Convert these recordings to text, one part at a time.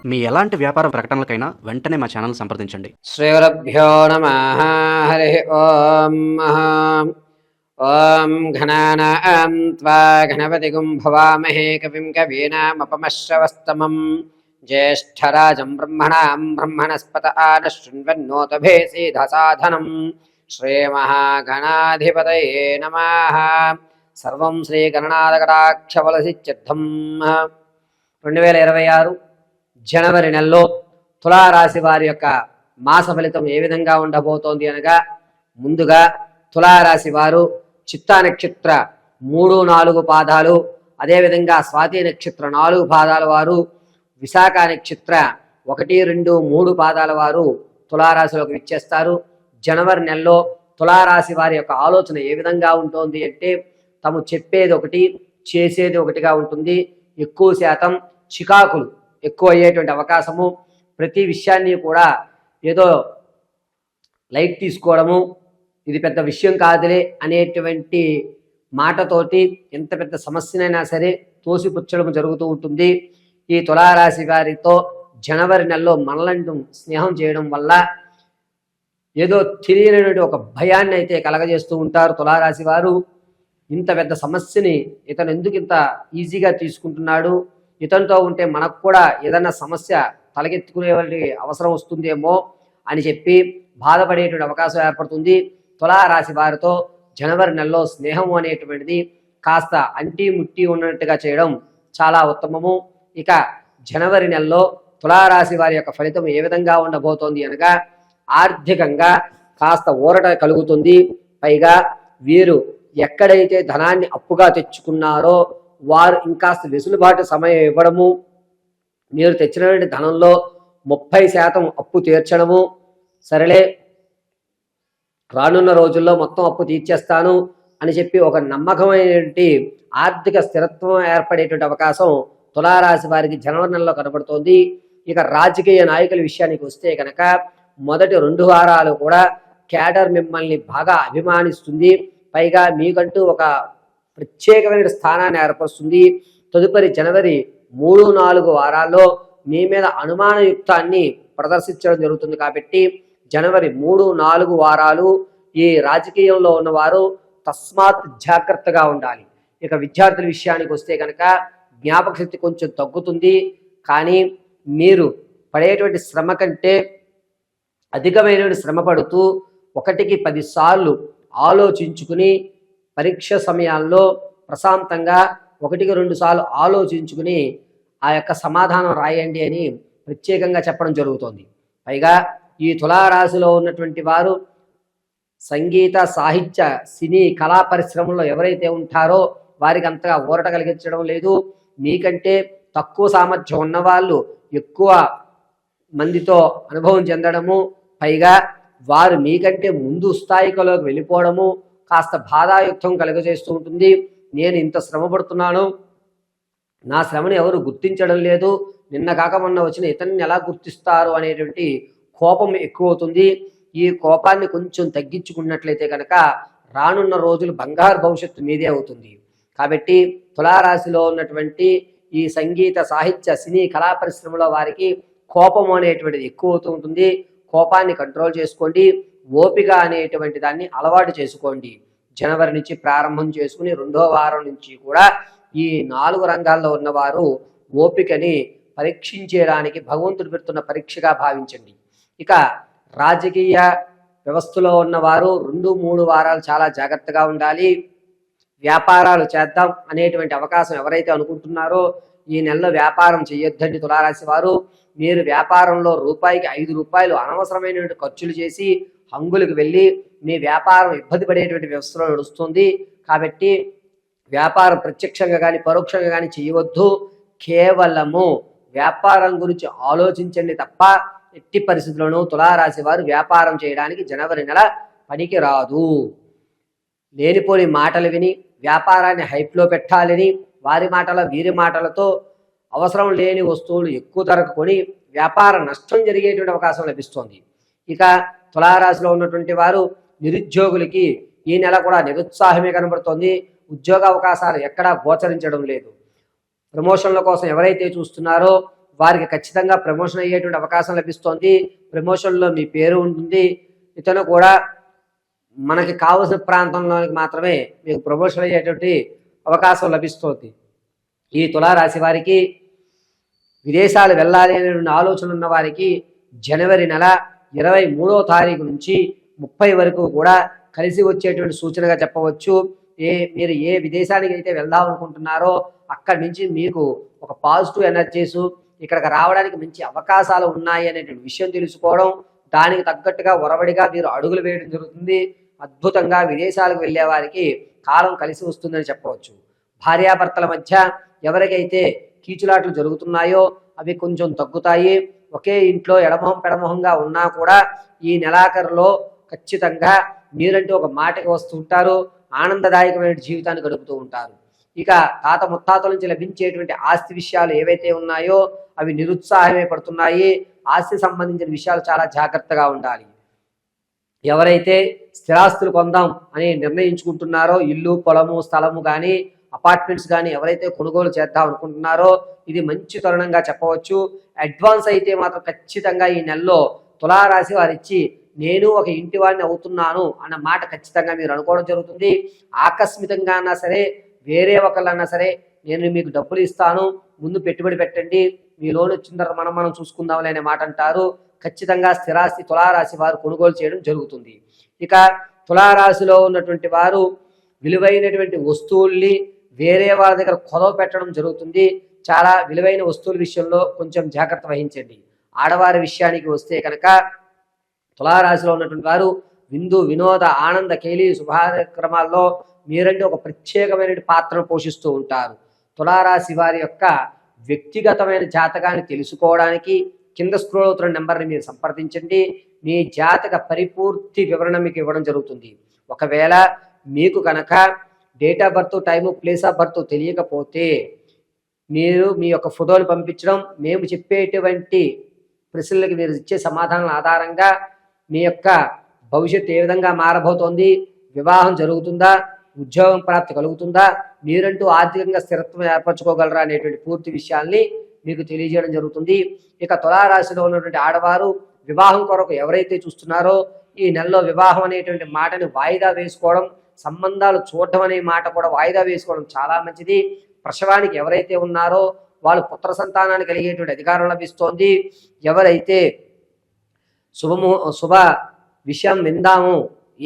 మీ ఎలాంటి వ్యాపార ప్రకటనలకైనా వెంటనే మా ఛానల్ సంప్రదించండి. శ్రీగురుభ్యో నమః. హరి ఓం. ఓం ఘనానాం త్వా గణపతిగుం భవామహే కవిం కవీనాముపమశ్రవస్తమం జ్యేష్ఠరాజం బ్రహ్మణాం బ్రహ్మణస్పత ఆనశృణ్వన్నోతభేసీధసాధనం శ్రీమహాగణాధిపతయే నమః. సర్వం శ్రీగణనాథకటాక్షఫలసిద్ధ్యర్థం. 2026 జనవరి నెలలో తులారాశి వారి యొక్క మాస ఫలితం ఏ విధంగా ఉండబోతోంది అనగా, ముందుగా తులారాశి వారు చిత్తా నక్షత్ర 3-4 పాదాలు, అదేవిధంగా స్వాతి నక్షత్ర 4 పాదాల వారు, విశాఖ నక్షత్ర 1-2-3 పాదాల వారు తులారాశిలోకి విచ్చేస్తారు. జనవరి నెలలో తులారాశి వారి యొక్క ఆలోచన ఏ విధంగా ఉంటుంది అంటే, తాము చెప్పేది ఒకటి చేసేది ఒకటిగా ఉంటుంది. ఎక్కువ శాతం చికాకులు ఎక్కువ అయ్యేటువంటి అవకాశము, ప్రతి విషయాన్ని కూడా ఏదో లైట్ తీసుకోవడము, ఇది పెద్ద విషయం కాదులే అనేటువంటి మాటతోటి ఎంత పెద్ద సమస్యనైనా సరే తోసిపుచ్చడం జరుగుతూ ఉంటుంది. ఈ తులారాశి వారితో జనవరి నెలలో మనలంటూ స్నేహం చేయడం వల్ల ఏదో తెలియనటువంటి ఒక భయాన్ని అయితే కలగజేస్తూ ఉంటారు తులారాశి వారు. ఇంత పెద్ద సమస్యని ఇతను ఎందుకు ఇంత ఈజీగా తీసుకుంటున్నాడు, ఇతనితో ఉంటే మనకు కూడా ఏదైనా సమస్య తలకెత్తుకునే అవసరం వస్తుందేమో అని చెప్పి బాధపడేటువంటి అవకాశం ఏర్పడుతుంది. తులారాశి వారితో జనవరి నెలలో స్నేహం అనేటువంటిది కాస్త అంటీ ముట్టి ఉన్నట్టుగా చేయడం చాలా ఉత్తమము. ఇక జనవరి నెలలో తులారాశి వారి యొక్క ఫలితం ఏ విధంగా ఉండబోతోంది అనగా, ఆర్థికంగా కాస్త ఊరట కలుగుతుంది. పైగా వీరు ఎక్కడైతే ధనాన్ని అప్పుగా తెచ్చుకున్నారో వారు ఇంకాస్త వెసులుబాటు సమయం ఇవ్వడము, మీరు తెచ్చినటువంటి ధనంలో 30% అప్పు తీర్చడము, సరేలే రానున్న రోజుల్లో మొత్తం అప్పు తీర్చేస్తాను అని చెప్పి ఒక నమ్మకమైనటువంటి ఆర్థిక స్థిరత్వం ఏర్పడేటువంటి అవకాశం తులారాశి వారికి జనవరి నెలలో కనబడుతోంది. ఇక రాజకీయ నాయకుల విషయానికి వస్తే కనుక, మొదటి 2 వారాలు కూడా క్యాడర్ మిమ్మల్ని బాగా అభిమానిస్తుంది. పైగా మీకంటూ ఒక ప్రత్యేకమైన స్థానాన్ని ఏర్పరుస్తుంది. తదుపరి జనవరి 3-4 వారాల్లో మీ మీద అనుమానయుక్తాన్ని ప్రదర్శించడం జరుగుతుంది. కాబట్టి జనవరి 3-4 వారాలు ఈ రాజకీయంలో ఉన్నవారు తస్మాత్ జాగ్రత్తగా ఉండాలి. ఇక విద్యార్థుల విషయానికి వస్తే కనుక జ్ఞాపక శక్తి కొంచెం తగ్గుతుంది. కానీ మీరు పడేటువంటి శ్రమ కంటే అధికమైనటువంటి శ్రమ పడుతూ 1కి 10 సార్లు ఆలోచించుకుని పరీక్ష సమయాల్లో ప్రశాంతంగా 1కి 2 సార్లు ఆలోచించుకుని ఆ యొక్క సమాధానం రాయండి అని ప్రత్యేకంగా చెప్పడం జరుగుతోంది. పైగా ఈ తులారాశిలో ఉన్నటువంటి వారు సంగీత, సాహిత్య, సినీ, కళా పరిశ్రమలో ఎవరైతే ఉంటారో వారికి అంతగా ఊరట కలిగించడం లేదు. మీకంటే తక్కువ సామర్థ్యం ఉన్నవాళ్ళు ఎక్కువ మందితో అనుభవం చెందడము, పైగా వారు మీకంటే ముందు స్థాయిలోకి వెళ్ళిపోవడము కాస్త బాధాయుక్తం కలుగజేస్తూ ఉంటుంది. నేను ఇంత శ్రమ పడుతున్నాను, నా శ్రమను ఎవరు గుర్తించడం లేదు, నిన్న కాక మొన్న వచ్చిన ఇతన్ని ఎలా గుర్తిస్తారు అనేటువంటి కోపం ఎక్కువ అవుతుంది. ఈ కోపాన్ని కొంచెం తగ్గించుకున్నట్లయితే కనుక రానున్న రోజులు బంగారు భవిష్యత్తు మీదే అవుతుంది. కాబట్టి తులారాశిలో ఉన్నటువంటి ఈ సంగీత, సాహిత్య, సినీ, కళా పరిశ్రమలో వారికి కోపం అనేటువంటిది ఎక్కువ అవుతూ ఉంటుంది. కోపాన్ని కంట్రోల్ చేసుకోండి. ఓపిక అనేటువంటి దాన్ని అలవాటు చేసుకోండి. జనవరి నుంచి ప్రారంభం చేసుకుని 2వ వారం నుంచి కూడా ఈ 4 రంగాల్లో ఉన్నవారు ఓపికని పరీక్షించేయడానికి భగవంతుడు పెడుతున్న పరీక్షగా భావించండి. ఇక రాజకీయ వ్యవస్థలో ఉన్నవారు 2-3 వారాలు చాలా జాగ్రత్తగా ఉండాలి. వ్యాపారాలు చేద్దాం అనేటువంటి అవకాశం ఎవరైతే అనుకుంటున్నారో ఈ నెలలో వ్యాపారం చేయొద్దండి తులారాశి వారు. మీరు వ్యాపారంలో రూపాయికి 5 రూపాయలు అనవసరమైనటువంటి ఖర్చులు చేసి హంగులకు వెళ్ళి మీ వ్యాపారం ఇబ్బంది పడేటువంటి వ్యవస్థలో నడుస్తుంది. కాబట్టి వ్యాపారం ప్రత్యక్షంగా కానీ పరోక్షంగా కానీ చేయవద్దు. కేవలము వ్యాపారం గురించి ఆలోచించండి తప్ప ఎట్టి పరిస్థితుల్లోనూ తులారాశి వారు వ్యాపారం చేయడానికి జనవరి నెల పనికి రాదు. లేనిపోని మాటలు విని వ్యాపారాన్ని హైప్లో పెట్టాలని వారి మాటల వీరి మాటలతో అవసరం లేని వస్తువులు ఎక్కువ ధరకు కొని వ్యాపార నష్టం జరిగేటువంటి అవకాశం లభిస్తోంది. ఇక తులారాశిలో ఉన్నటువంటి వారు నిరుద్యోగులకి ఈ నెల కూడా నిరుత్సాహమే కనబడుతోంది. ఉద్యోగ అవకాశాలు ఎక్కడా గోచరించడం లేదు. ప్రమోషన్ల కోసం ఎవరైతే చూస్తున్నారో వారికి ఖచ్చితంగా ప్రమోషన్ అయ్యేటువంటి అవకాశం లభిస్తోంది. ప్రమోషన్లో మీ పేరు ఉంటుంది. ఇతను కూడా మనకి కావలసిన ప్రాంతంలోనికి మాత్రమే మీకు ప్రమోషన్ అయ్యేటువంటి అవకాశం లభిస్తోంది. ఈ తులారాశి వారికి విదేశాలు వెళ్ళాలి అనేటువంటి ఆలోచన ఉన్న వారికి జనవరి నెల 23వ తారీఖు నుంచి 30 వరకు కూడా కలిసి వచ్చేటువంటి సూచనగా చెప్పవచ్చు. మీరు ఏ విదేశానికి అయితే వెళ్దాం అనుకుంటున్నారో అక్కడి నుంచి మీకు ఒక పాజిటివ్ ఎనర్జీస్ ఇక్కడికి రావడానికి మంచి అవకాశాలు ఉన్నాయి అనేటువంటి విషయం తెలుసుకోవడం, దానికి తగ్గట్టుగా ఒరవడిగా మీరు అడుగులు వేయడం జరుగుతుంది. అద్భుతంగా విదేశాలకు వెళ్ళే వారికి కాలం కలిసి వస్తుందని చెప్పవచ్చు. భార్యాభర్తల మధ్య ఎవరికైతే కీచులాట్లు జరుగుతున్నాయో అవి కొంచెం తగ్గుతాయి. ఒకే ఇంట్లో ఎడమొహం పెడమొహంగా ఉన్నా కూడా ఈ నెలాఖరులో ఖచ్చితంగా మీరంటూ ఒక మాటకి వస్తుంటారు. ఆనందదాయకమైన జీవితాన్ని గడుపుతూ ఉంటారు. ఇక తాత ముత్తాతల నుంచి లభించేటువంటి ఆస్తి విషయాలు ఏవైతే ఉన్నాయో అవి నిరుత్సాహమే పడుతున్నాయి. ఆస్తి సంబంధించిన విషయాలు చాలా జాగ్రత్తగా ఉండాలి. ఎవరైతే స్థిరాస్తులు కొందాం అని నిర్ణయించుకుంటున్నారో, ఇల్లు పొలము స్థలము కానీ అపార్ట్మెంట్స్ కానీ ఎవరైతే కొనుగోలు చేద్దాం అనుకుంటున్నారో ఇది మంచి తరుణంగా చెప్పవచ్చు. అడ్వాన్స్ అయితే మాత్రం ఖచ్చితంగా ఈ నెలలో తులారాశి వారిచ్చి నేను ఒక ఇంటి వాడిని అవుతున్నాను అన్న మాట ఖచ్చితంగా మీరు అనుకోవడం జరుగుతుంది. ఆకస్మికంగా అన్నా సరే, వేరే ఒకళ్ళన్నా సరే, నేను మీకు డబ్బులు ఇస్తాను, ముందు పెట్టుబడి పెట్టండి, మీ లోన్ వచ్చిన తర్వాత మనం చూసుకుందాంలే అనే మాట అంటారు. ఖచ్చితంగా స్థిరాస్తి తులారాశి వారు కొనుగోలు చేయడం జరుగుతుంది. ఇక తులారాశిలో ఉన్నటువంటి వారు విలువైనటువంటి వస్తువుల్ని వేరే వాళ్ళ దగ్గర కొదవ పెట్టడం జరుగుతుంది. చాలా విలువైన వస్తువుల విషయంలో కొంచెం జాగ్రత్త వహించండి. ఆడవారి విషయానికి వస్తే కనుక తులారాశిలో ఉన్నటువంటి వారు విందు వినోద ఆనంద కేలి శుభాక్రమాల్లో మీరంటే ఒక ప్రత్యేకమైన పాత్రను పోషిస్తూ ఉంటారు. తులారాశి వారి యొక్క వ్యక్తిగతమైన జాతకాన్ని తెలుసుకోవడానికి కింద స్క్రోల్ అవుతున్న నెంబర్ని మీరు సంప్రదించండి. మీ జాతక పరిపూర్తి వివరణ మీకు ఇవ్వడం జరుగుతుంది. ఒకవేళ మీకు కనుక date of birth, time, place of birth తెలియకపోతే మీరు మీ యొక్క ఫోటోలు పంపించడం, మేము చెప్పేటువంటి ప్రశ్నలకు మీరు ఇచ్చే సమాధానాల ఆధారంగా మీ యొక్క భవిష్యత్తు ఏ విధంగా మారబోతోంది, వివాహం జరుగుతుందా, ఉద్యోగం ప్రాప్తి కలుగుతుందా, మీరంటూ ఆర్థికంగా స్థిరత్వం ఏర్పరచుకోగలరా అనేటువంటి పూర్తి విషయాల్ని మీకు తెలియజేయడం జరుగుతుంది. ఇక తులారాశిలో ఉన్నటువంటి ఆడవారు వివాహం కొరకు ఎవరైతే చూస్తున్నారో ఈ నెలలో వివాహం అనేటువంటి మాటని వాయిదా వేసుకోవడం, సంబంధాలు చూడటం అనే మాట కూడా వాయిదా వేసుకోవడం చాలా మంచిది. ప్రసవానికి ఎవరైతే ఉన్నారో వాళ్ళు పుత్ర సంతానాన్ని కలిగేటువంటి అధికారం లభిస్తోంది. ఎవరైతే శుభ విషయం విందాము,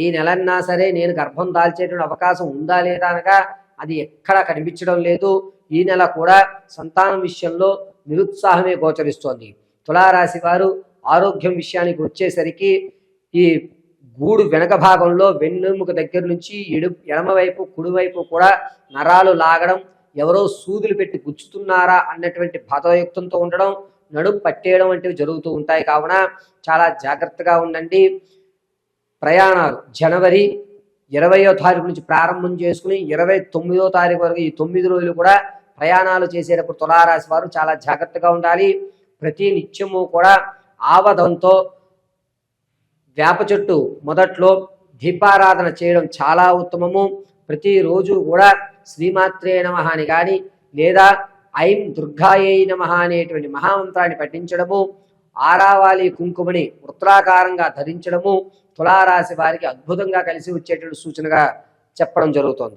ఈ నెలన్నా సరే నేను గర్భం దాల్చేటువంటి అవకాశం ఉందా లేదా అనగా అది ఎక్కడా కనిపించడం లేదు. ఈ నెల కూడా సంతానం విషయంలో నిరుత్సాహమే గోచరిస్తోంది. తులారాశి వారు ఆరోగ్యం విషయానికి వచ్చేసరికి ఈ గూడు వెనక భాగంలో వెన్నెముక దగ్గర నుంచి ఎడమవైపు కుడివైపు కూడా నరాలు లాగడం, ఎవరో సూదులు పెట్టి గుచ్చుతున్నారా అన్నటువంటి బాధయుక్తంతో ఉండడం, నడుము పట్టేయడం వంటివి జరుగుతూ ఉంటాయి. కావున చాలా జాగ్రత్తగా ఉండండి. ప్రయాణాలు జనవరి 20వ తారీఖు నుంచి ప్రారంభం చేసుకుని 29వ తారీఖు వరకు ఈ 9 రోజులు కూడా ప్రయాణాలు చేసేటప్పుడు తులారాశి వారు చాలా జాగ్రత్తగా ఉండాలి. ప్రతి నిత్యము కూడా ఆవదంతో వేప చెట్టు మొదట్లో దీపారాధన చేయడం చాలా ఉత్తమము. ప్రతిరోజు కూడా శ్రీమాత్రే నమః అని కానీ లేదా ఐం దుర్గాయై నమః అనేటువంటి మహామంత్రాన్ని పఠించడము, ఆరావాలి కుంకుమని వృత్తాకారంగా ధరించడము తులారాశి వారికి అద్భుతంగా కలిసి వచ్చేటువంటి సూచనగా చెప్పడం జరుగుతోంది.